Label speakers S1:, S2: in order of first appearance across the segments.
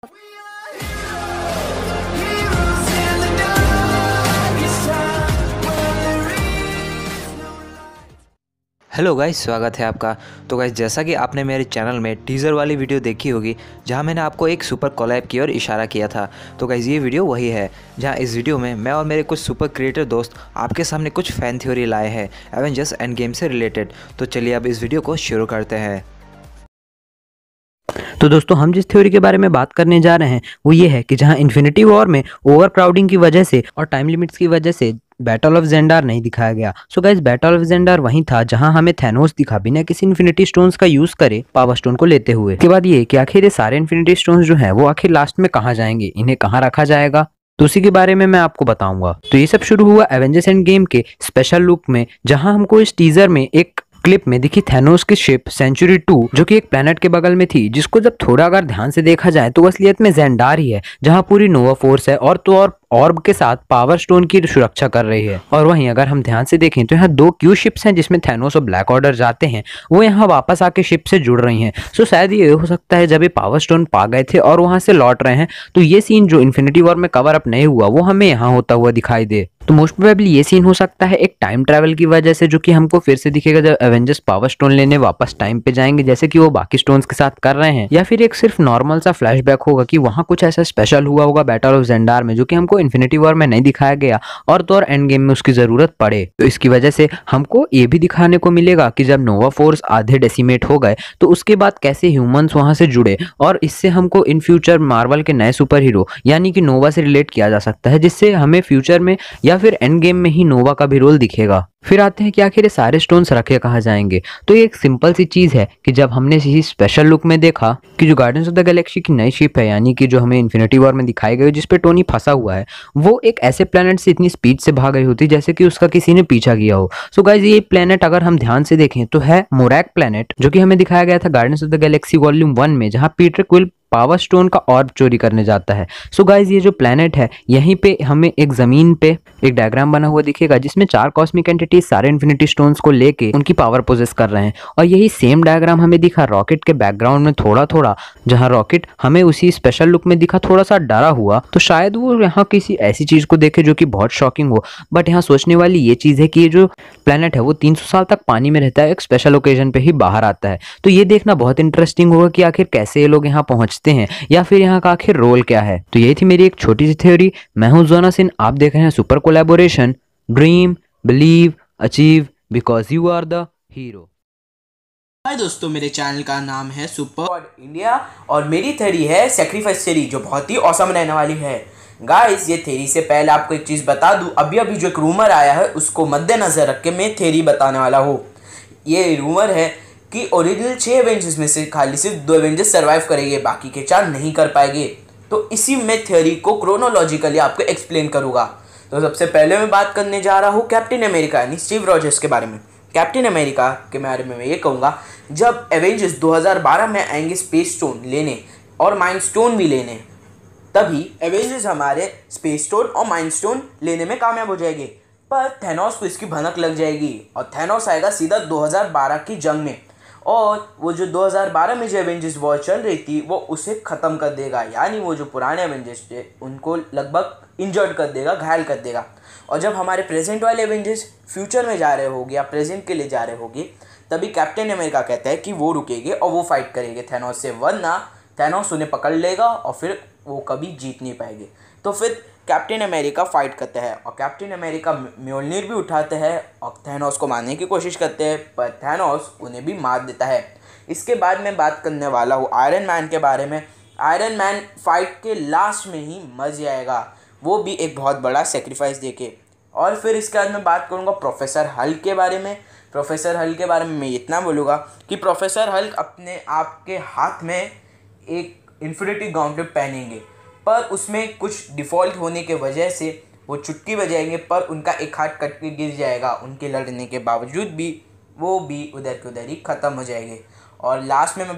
S1: Hello guys, स्वागत है आपका। तो गाइस, जैसा कि आपने मेरे चैनल में टीज़र वाली वीडियो देखी होगी जहां मैंने आपको एक सुपर कोलैब की ओर इशारा किया था। तो गाइस, ये वीडियो वही है जहां इस वीडियो में मैं और मेरे कुछ सुपर क्रिएटर दोस्त आपके सामने कुछ फ़ैन थ्योरी लाए हैं एवेंजर्स एंड गेम से रिलेटेड। तो चलिए अब इस वीडियो को शुरू करते हैं।
S2: तो दोस्तों, हम जिस थ्योरी के बारे में बात करने जा रहे हैं वो ये है कि जहां इन्फिनिटी वॉर में ओवर क्राउडिंग की वजह से और टाइम लिमिट्स की वजह से बैटल ऑफ जेंडार नहीं दिखाया गया। So guys, battle of gender वहीं था जहां हमें थैनोस दिखा बिना किसी इन्फिनिटी स्टोन्स का यूज करे पावर स्टोन को लेते हुए। इसके बाद ये कि आखिर ये सारे इन्फिनिटी स्टोन्स जो हैं वो आखिर लास्ट में कहाँ जाएंगे, इन्हें कहाँ रखा जाएगा, तो उसी के बारे में मैं आपको बताऊंगा। तो ये सब शुरू हुआ एवेंजर्स एंड गेम के स्पेशल लुक में, जहां हमको इस टीजर में एक क्लिप में दिखी थैनोस की शिप सेंचुरी 2 जो कि एक प्लेनेट के बगल में थी, जिसको जब थोड़ा अगर ध्यान से देखा जाए तो असलियत में जेंडार ही है, जहां पूरी नोवा फोर्स है और तो और ऑर्ब के साथ पावर स्टोन की सुरक्षा कर रही है। और वहीं अगर हम ध्यान से देखें तो यहाँ 2 क्यू शिप्स हैं जिसमें थैनोस और ब्लैक ऑर्डर जाते हैं, वो यहाँ वापस आके शिप से जुड़ रही हैं। सो शायद ये हो सकता है जब ये पावर स्टोन पा गए थे और वहां से लौट रहे हैं तो ये सीन जो इन्फिनिटी वॉर में कवर अप नहीं हुआ वो हमें यहाँ होता हुआ दिखाई दे। तो मोस्ट प्रोबेबली ये सीन हो सकता है एक टाइम ट्रैवल की वजह से, जो कि हमको फिर से दिखेगा जब एवेंजर्स पावर स्टोन लेने वापस टाइम पे जाएंगे जैसे कि वो बाकी स्टोन्स के साथ कर रहे हैं, या फिर एक सिर्फ नॉर्मल सा फ्लैशबैक होगा कि वहां कुछ ऐसा स्पेशल हुआ होगा बैटल ऑफ जेंडार में जो कि हमको इन्फिनिटी वॉर में नहीं दिखाया गया और तो और एंड गेम में उसकी जरूरत पड़े। तो इसकी वजह से हमको ये भी दिखाने को मिलेगा कि जब नोवा फोर्स आधे डेसिमेट हो गए तो उसके बाद कैसे ह्यूमंस वहां से जुड़े, और इससे हमको इन फ्यूचर मार्वल के नए सुपर हीरो यानी कि नोवा से रिलेट किया जा सकता है, जिससे हमें फ्यूचर में या फिर एंड गेम में ही नोवा का भी रोल दिखेगा। फिर आते हैं कि आखिर ये सारे स्टोन्स रखे कहाँ जाएंगे। तो ये एक सिंपल सी चीज है कि जब हमने इसी स्पेशल लुक में देखा कि जो गार्डियंस ऑफ द गैलेक्सी की नई शिप है, यानी कि जो हमें इन्फिनिटी वॉर में दिखाई गई जिसपे टोनी फंसा हुआ है, वो एक ऐसे प्लेनेट से इतनी स्पीड से भाग रही होती जैसे कि उसका किसी ने पीछा किया हो। सो गाइस, ये प्लेनेट अगर हम ध्यान से देखें तो है मोरैक प्लेनेट, जो कि हमें दिखाया गया था guardians of the Galaxy volume 1 में, जहां पीटर क्विल पावर स्टोन का ऑर्ब चोरी करने जाता है। सो गाइज, ये जो प्लेनेट है यहीं पे हमें एक जमीन पे एक डायग्राम बना हुआ दिखेगा जिसमें 4 कॉस्मिक एंटिटीज सारे इन्फिनिटी स्टोन्स को लेके उनकी पावर पोजेस कर रहे हैं, और यही सेम डायग्राम हमें दिखा रॉकेट के बैकग्राउंड में थोड़ा थोड़ा, जहां रॉकेट हमें उसी स्पेशल लुक में दिखा थोड़ा सा डरा हुआ। तो शायद वो यहाँ किसी ऐसी चीज को देखे जो कि बहुत शॉकिंग हो। बट यहाँ सोचने वाली ये चीज है कि ये जो प्लेनेट है वो 300 साल तक पानी में रहता है, एक स्पेशल ओकेजन पे ही बाहर आता है। तो ये देखना बहुत इंटरेस्टिंग होगा कि आखिर कैसे ये लोग यहाँ पहुंचते हैं या फिर यहाँ का आखिर रोल क्या है। तो यही थी मेरी एक छोटी सी थ्योरी। मैं हूं जोनासिन, आप देख रहे हैं super collaboration. Dream, believe, achieve, because you are the hero.
S3: Hi दोस्तों, मेरे चैनल का नाम है सुपर गॉड इंडिया और मेरी थ्योरी है सेक्रीफाइस थ्योरी, जो बहुत ही औसम रहने वाली है। गाइस, ये थ्योरी से पहले आपको एक चीज़ बता दूं, अभी अभी जो एक रूमर आया है उसको मद्देनजर रख के मैं थ्योरी बताने वाला हूँ। ये रूमर है कि ओरिजिनल 6 एवेंजर्स में से खाली सिर्फ 2 एवेंजर्स सर्वाइव करेंगे, बाकी के 4 नहीं कर पाएंगे। तो इसी में थ्योरी को क्रोनोलॉजिकली आपको एक्सप्लेन करूँगा। तो सबसे पहले मैं बात करने जा रहा हूँ कैप्टन अमेरिका यानी स्टीव रॉजर्स के बारे में। कैप्टन अमेरिका के बारे में मैं ये कहूँगा, जब एवेंजर्स 2012 में आएंगे स्पेस स्टोन लेने और माइंड स्टोन भी लेने, तभी एवेंजर्स हमारे स्पेस स्टोन और माइंड स्टोन लेने में कामयाब हो जाएंगे। पर थैनोस को इसकी भनक लग जाएगी और थैनोस आएगा सीधा 2012 की जंग में, और वो जो 2012 में जो एवेंजर्स वॉर चल रही थी वो उसे ख़त्म कर देगा, यानी वो जो पुराने एवेंजर्स थे उनको लगभग इंजर्ड कर देगा, घायल कर देगा। और जब हमारे प्रेजेंट वाले एवेंजर्स फ्यूचर में जा रहे होंगे या प्रेजेंट के लिए जा रहे होंगे, तभी कैप्टन अमेरिका कहता है कि वो रुकेंगे और वो फाइट करेंगे थैनोस से, वरना थैनोस उन्हें पकड़ लेगा और फिर वो कभी जीत नहीं पाएंगे। तो फिर कैप्टन अमेरिका फाइट करते हैं और कैप्टन अमेरिका म्योलनिर भी उठाते हैं और थैनोस को मारने की कोशिश करते हैं, पर थैनोस उन्हें भी मार देता है। इसके बाद मैं बात करने वाला हूँ आयरन मैन के बारे में। आयरन मैन फाइट के लास्ट में ही मर जाएगा, वो भी एक बहुत बड़ा सेक्रीफाइस देके। और फिर इसके बाद मैं बात करूँगा प्रोफेसर हल्क के बारे में। प्रोफेसर हल्क के बारे में मैं इतना बोलूँगा कि प्रोफेसर हल्क अपने आप के हाथ में एक इन्फिनिटी गॉन्टलेट पहनेंगे, पर उसमें कुछ डिफ़ॉल्ट होने के वजह से वो चुटकी बजाएंगे पर उनका एक हाथ कट के गिर जाएगा। उनके लड़ने के बावजूद भी वो भी उधर के उधर ही ख़त्म हो जाएंगे। और लास्ट में मैं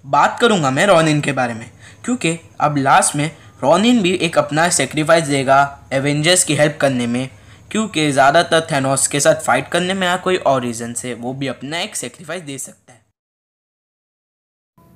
S3: बात करूँगा मैं रॉनिन के बारे में, क्योंकि अब लास्ट में रॉनिन भी एक अपना सेक्रीफाइस देगा एवेंजर्स की हेल्प करने में, क्योंकि ज़्यादातर थैनोस के साथ फाइट करने में या कोई और रीज़न से वो भी अपना एक सेक्रीफाइस दे सकता है।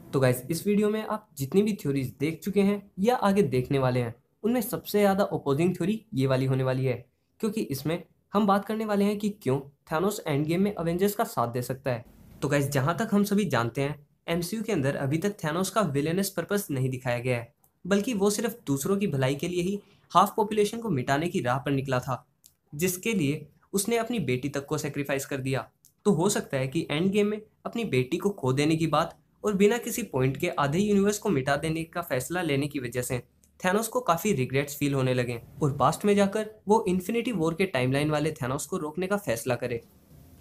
S4: तो गाइस इस वीडियो में आप जितनी भी थ्योरीज देख चुके हैं या आगे देखने वाले हैं, उनमें सबसे ज़्यादा ओपोजिंग थ्योरी ये वाली होने वाली है, क्योंकि इसमें हम बात करने वाले हैं कि क्यों थैनोस एंड गेम में अवेंजर्स का साथ दे सकता है। तो गाइस जहाँ तक हम सभी जानते हैं, एमसीयू के अंदर अभी तक थैनोस का विलेनस पर्पस नहीं दिखाया गया है, बल्कि वो सिर्फ दूसरों की भलाई के लिए ही हाफ पॉपुलेशन को मिटाने की राह पर निकला था, जिसके लिए उसने अपनी बेटी तक को सेक्रीफाइस कर दिया। तो हो सकता है कि एंड गेम में अपनी बेटी को खो देने की बात और बिना किसी पॉइंट के आधे यूनिवर्स को मिटा देने का फैसला लेने की वजह से थैनोस को काफ़ी रिग्रेट्स फील होने लगे और पास्ट में जाकर वो इन्फिनिटी वॉर के टाइमलाइन वाले थैनोस को रोकने का फैसला करे।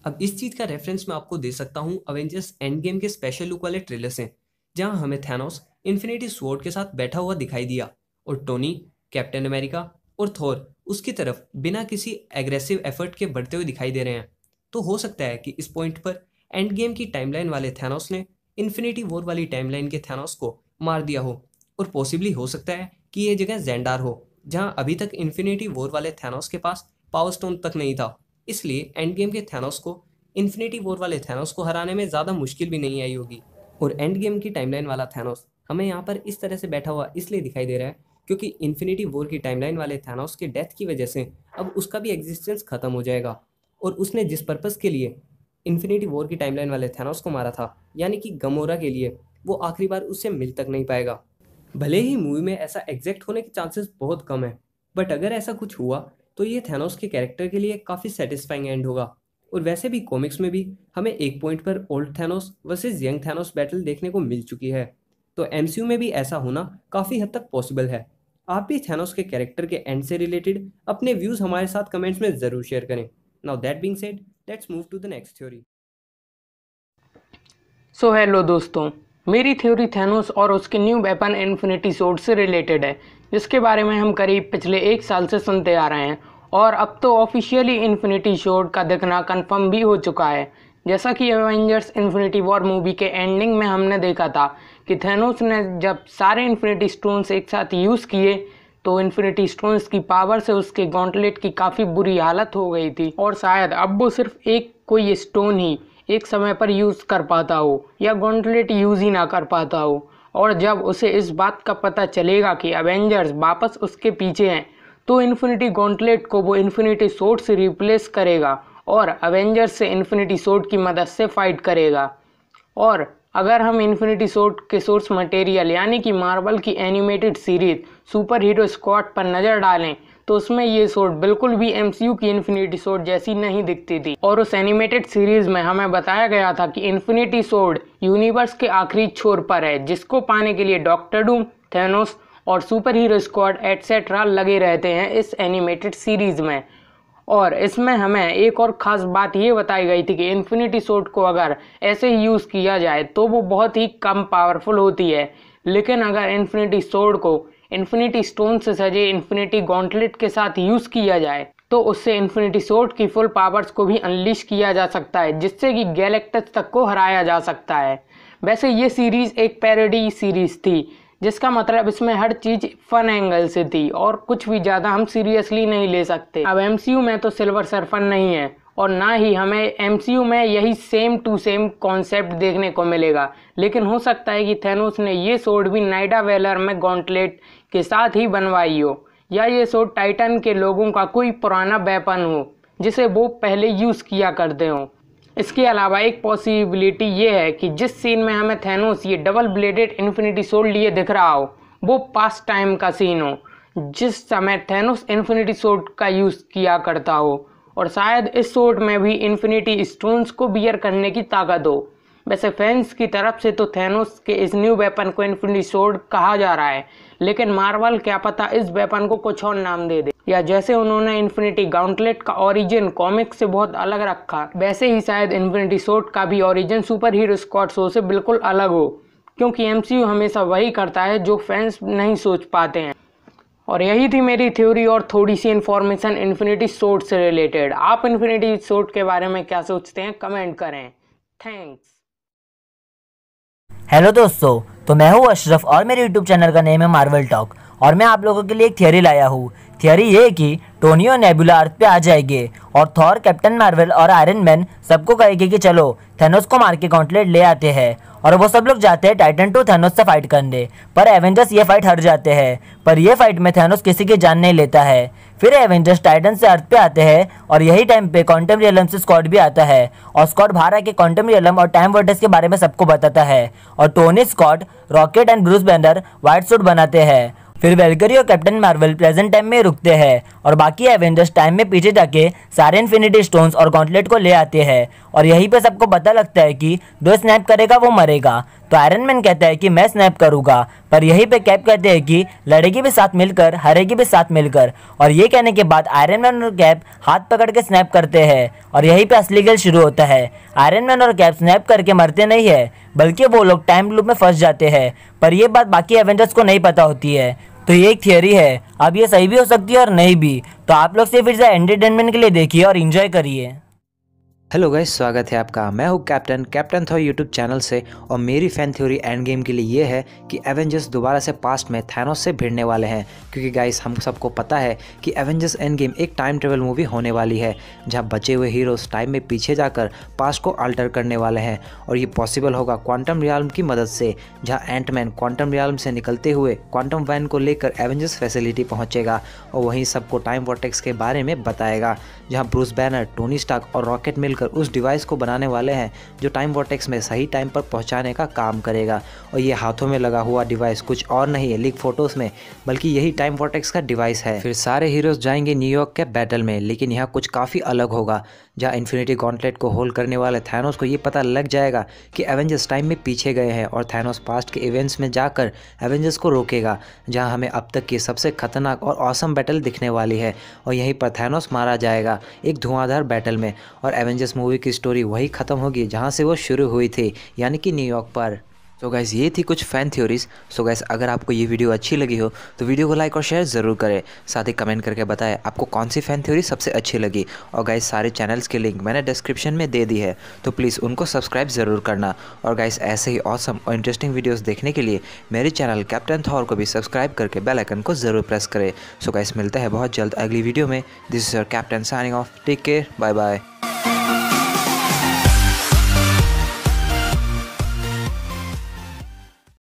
S4: अब इस चीज़ का रेफरेंस मैं आपको दे सकता हूँ अवेंजर्स एंड गेम के स्पेशल लुक वाले ट्रेलर से, जहाँ हमें थैनोस इन्फिनिटी स्वॉर्ड के साथ बैठा हुआ दिखाई दिया और टोनी, कैप्टन अमेरिका और थोर उसकी तरफ बिना किसी एग्रेसिव एफर्ट के बढ़ते हुए दिखाई दे रहे हैं। तो हो सकता है कि इस पॉइंट पर एंड गेम की टाइमलाइन वाले थैनोस ने इन्फिनिटी वॉर वाली टाइमलाइन के थैनोस को मार दिया हो, और पॉसिबली हो सकता है कि ये जगह जेंडार हो, जहां अभी तक इन्फिनिटी वॉर वाले थैनोस के पास पावर स्टोन तक नहीं था। इसलिए एंड गेम के थैनोस को इन्फिनिटी वॉर वाले थैनोस को हराने में ज़्यादा मुश्किल भी नहीं आई होगी। और एंड गेम की टाइमलाइन वाला थैनोस हमें यहाँ पर इस तरह से बैठा हुआ इसलिए दिखाई दे रहा है क्योंकि इन्फिनिटी वॉर की टाइमलाइन वाले थैनोस के डेथ की वजह से अब उसका भी एग्जिस्टेंस खत्म हो जाएगा, और उसने जिस पर्पज़ के लिए इन्फिनिटी वॉर की टाइमलाइन वाले थैनोस को मारा था, यानी कि गमोरा के लिए, वो आखिरी बार उससे मिल तक नहीं पाएगा। भले ही मूवी में ऐसा एग्जैक्ट होने के चांसेस बहुत कम है, बट अगर ऐसा कुछ हुआ तो ये थैनोस के कैरेक्टर के लिए काफ़ी सेटिस्फाइंग एंड होगा। और वैसे भी कॉमिक्स में भी हमें एक पॉइंट पर old Thanos versus young Thanos battle देखने को मिल चुकी है, तो एमसीयू में भी ऐसा होना काफ़ी हद तक पॉसिबल है। आप भी थैनोस के कैरेक्टर के एंड से रिलेटेड अपने व्यूज़ हमारे साथ कमेंट्स में ज़रूर शेयर करें। Now that being said, let's move to the next theory.
S5: So hello दोस्तों, मेरी थ्योरी थैनोस और उसके न्यू वेपन इन्फिनिटी सोर्ड से रिलेटेड है, जिसके बारे में हम करीब पिछले 1 साल से सुनते आ रहे हैं, और अब तो ऑफिशियली इन्फिनिटी सोर्ड का दिखना कंफर्म भी हो चुका है। जैसा कि एवेंजर्स इन्फिनिटी वॉर मूवी के एंडिंग में हमने देखा था कि थैनोस ने जब सारे इन्फिनिटी स्टोन्स एक साथ यूज़ किए तो इन्फिनिटी स्टोन्स की पावर से उसके गॉन्टलेट की काफ़ी बुरी हालत हो गई थी, और शायद अब वो सिर्फ एक कोई स्टोन ही एक समय पर यूज़ कर पाता हो या गॉन्टलेट यूज़ ही ना कर पाता हो। और जब उसे इस बात का पता चलेगा कि अवेंजर्स वापस उसके पीछे हैं, तो इन्फिनिटी गॉन्टलेट को वो इन्फिनिटी सोर्ड से रिप्लेस करेगा और अवेंजर्स से इन्फिनिटी सोर्ड की मदद से फाइट करेगा। और अगर हम इन्फिनिटी सोर्ड के सोर्स मटेरियल यानी कि मार्वल की animated series super hero squad पर नज़र डालें, तो उसमें ये सोर्ड बिल्कुल भी एमसीयू की इन्फिनिटी सोर्ड जैसी नहीं दिखती थी। और उस एनिमेटेड सीरीज में हमें बताया गया था कि इन्फिनिटी सोर्ड यूनिवर्स के आखिरी छोर पर है, जिसको पाने के लिए डॉक्टर डूम, थैनोस और सुपर हीरो स्क्वाड एटसेट्रा लगे रहते हैं इस एनिमेटेड सीरीज में। और इसमें हमें एक और ख़ास बात ये बताई गई थी कि इन्फिनिटी सोर्ड को अगर ऐसे ही यूज़ किया जाए तो वो बहुत ही कम पावरफुल होती है, लेकिन अगर इन्फिनिटी सोर्ड को इन्फिनिटी स्टोन से सजे इन्फिनिटी गॉन्टलेट के साथ यूज़ किया जाए तो उससे इन्फिनिटी सोर्ड की फुल पावर्स को भी अनलीश किया जा सकता है, जिससे कि गैलेक्टस तक को हराया जा सकता है। वैसे ये सीरीज़ एक पैरोडी सीरीज़ थी, जिसका मतलब इसमें हर चीज़ फन एंगल से थी और कुछ भी ज़्यादा हम सीरियसली नहीं ले सकते। अब एमसीयू में तो सिल्वर सर्फर नहीं है और ना ही हमें एमसीयू में यही सेम टू सेम कॉन्सेप्ट देखने को मिलेगा, लेकिन हो सकता है कि थैनोस ने ये सोर्ड भी नाइडा वेलर में गॉन्टलेट के साथ ही बनवाई हो, या ये सोर्ड टाइटन के लोगों का कोई पुराना वेपन हो जिसे वो पहले यूज़ किया करते हों। इसके अलावा एक पॉसिबिलिटी ये है कि जिस सीन में हमें थैनोस ये डबल ब्लेडेड इन्फिनिटी सोर्ड लिए दिख रहा हो वो पास्ट टाइम का सीन हो, जिस समय थैनोस इन्फिनिटी सोर्ड का यूज़ किया करता हो, और शायद इस सोर्ड में भी इन्फिनिटी स्टोन्स को बियर करने की ताकत हो। वैसे फैंस की तरफ से तो थैनोस के इस न्यू वेपन को इन्फिनिटी सोर्ड कहा जा रहा है, लेकिन मार्वल क्या पता इस वेपन को कुछ और नाम दे दे, या जैसे उन्होंने इन्फिनिटी गॉन्टलेट का ओरिजिन कॉमिक से बहुत अलग रखा, वैसे ही शायद इन्फिनिटी सोर्ड का भी origin super hero squad show से बिल्कुल अलग हो, क्योंकि एमसीयू हमेशा वही करता है जो फैंस नहीं सोच पाते हैं। और यही थी मेरी थ्योरी और थोड़ी सी इन्फॉर्मेशन इन्फिनिटी सोर्ड से रिलेटेड। आप इन्फिनिटी सोर्ड के बारे में क्या सोचते हैं, कमेंट करें। थैंक्स।
S6: हेलो दोस्तों, तो मैं हूँ अशरफ और मेरे यूट्यूब चैनल का नेम है मार्वल टॉक, और मैं आप लोगों के लिए एक थियरी लाया हूँ थियरी ये है कि टोनी और नेबुला अर्थ पे आ जाएंगे और थॉर, कैप्टन मार्वल और आयरन मैन सबको कहेंगे कि चलो थैनोस को मार के गॉन्टलेट ले आते हैं, और वो सब लोग जाते हैं टाइटन 2 थैनोस से फाइट करने। पर एवेंजर्स ये फाइट हार जाते हैं, पर ये फाइट में थैनोस किसी की जान नहीं लेता है। फिर एवेंजर्स टाइटन से अर्थ पे आते हैं और यही टाइम पे क्वांटम रियलम से स्कॉट भी आता है, और स्कॉट बाहर आके क्वांटम रियलम और टाइम वर्टेक्स के बारे में सबको बताता है, और Tony, Scott, Rocket and Bruce Banner white suit बनाते हैं। फिर वेलकरी और कैप्टन मार्वल प्रेजेंट टाइम में रुकते हैं और बाकी एवेंजर्स टाइम में पीछे जाके सारे इन्फिनिटी स्टोन्स और गॉन्टलेट को ले आते हैं, और यहीं पे सबको पता लगता है कि जो स्नैप करेगा वो मरेगा। तो आयरन मैन कहता है कि मैं स्नैप करूंगा, पर यहीं पे कैप कहते हैं कि लड़ेगी भी साथ मिलकर, हारेगी भी साथ मिलकर। और ये कहने के बाद आयरन मैन और कैप हाथ पकड़ के स्नैप करते हैं, और यहीं पे असली खेल शुरू होता है। आयरन मैन और कैप स्नैप करके मरते नहीं है, बल्कि वो लोग टाइम लूप में फंस जाते हैं, पर ये बात बाकी एवेंजर्स को नहीं पता होती है। तो ये एक थियरी है, अब ये सही भी हो सकती है और नहीं भी। तो आप लोग सिर्फ इसे एंटरटेनमेंट के लिए देखिए और एंजॉय करिए।
S1: हेलो गाइस, स्वागत है आपका। मैं हूँ कैप्टन थॉर यूट्यूब चैनल से, और मेरी फैन थ्योरी एंड गेम के लिए ये है कि एवेंजर्स दोबारा से पास्ट में थैनोस से भिड़ने वाले हैं। क्योंकि गाइस हम सबको पता है कि एवेंजर्स एंड गेम एक टाइम ट्रेवल मूवी होने वाली है, जहाँ बचे हुए हीरोज टाइम में पीछे जाकर पास्ट को अल्टर करने वाले हैं, और ये पॉसिबल होगा क्वांटम रियल्म की मदद से, जहाँ एंटमैन क्वांटम रियल्म से निकलते हुए क्वांटम वैन को लेकर एवेंजर्स फैसिलिटी पहुँचेगा, और वहीं सबको टाइम वॉर्टेक्स के बारे में बताएगा, जहाँ ब्रूस बैनर, टोनी स्टार्क और रॉकेट मिलकर उस डिवाइस को बनाने वाले हैं जो टाइम वॉर्टेक्स में सही टाइम पर पहुंचाने का काम करेगा। और ये हाथों में लगा हुआ डिवाइस कुछ और नहीं है लीक फोटोज में, बल्कि यही टाइम वॉर्टेक्स का डिवाइस है। फिर सारे हीरोज जाएंगे न्यूयॉर्क के बैटल में, लेकिन यहाँ कुछ काफ़ी अलग होगा, जहाँ इन्फिनिटी गॉन्टलेट को होल्ड करने वाले थैनोस को ये पता लग जाएगा कि एवेंजर्स टाइम में पीछे गए हैं, और थैनोस पास्ट के इवेंट्स में जाकर एवेंजर्स को रोकेगा, जहाँ हमें अब तक की सबसे खतरनाक और ऑसम बैटल दिखने वाली है। और यहीं पर थैनोस मारा जाएगा एक धुआंधार बैटल में, और एवेंजर्स मूवी की स्टोरी वही ख़त्म होगी जहाँ से वो शुरू हुई थी, यानी कि न्यूयॉर्क पर। सो गाइस, ये थी कुछ फ़ैन थ्योरीज। सो गाइस, अगर आपको ये वीडियो अच्छी लगी हो तो वीडियो को लाइक और शेयर ज़रूर करें, साथ ही कमेंट करके बताएं आपको कौन सी फ़ैन थ्योरी सबसे अच्छी लगी। और गाइस, सारे चैनल्स के लिंक मैंने डिस्क्रिप्शन में दे दी है, तो प्लीज़ उनको सब्सक्राइब ज़रूर करना। और गाइस, ऐसे ही ऑसम और इंटरेस्टिंग वीडियोज़ देखने के लिए मेरे चैनल कैप्टन थॉर को भी सब्सक्राइब करके बेल आइकन को ज़रूर प्रेस करें। सो गाइस, मिलते हैं बहुत जल्द अगली वीडियो में। This is your captain signing off. Take care, bye bye.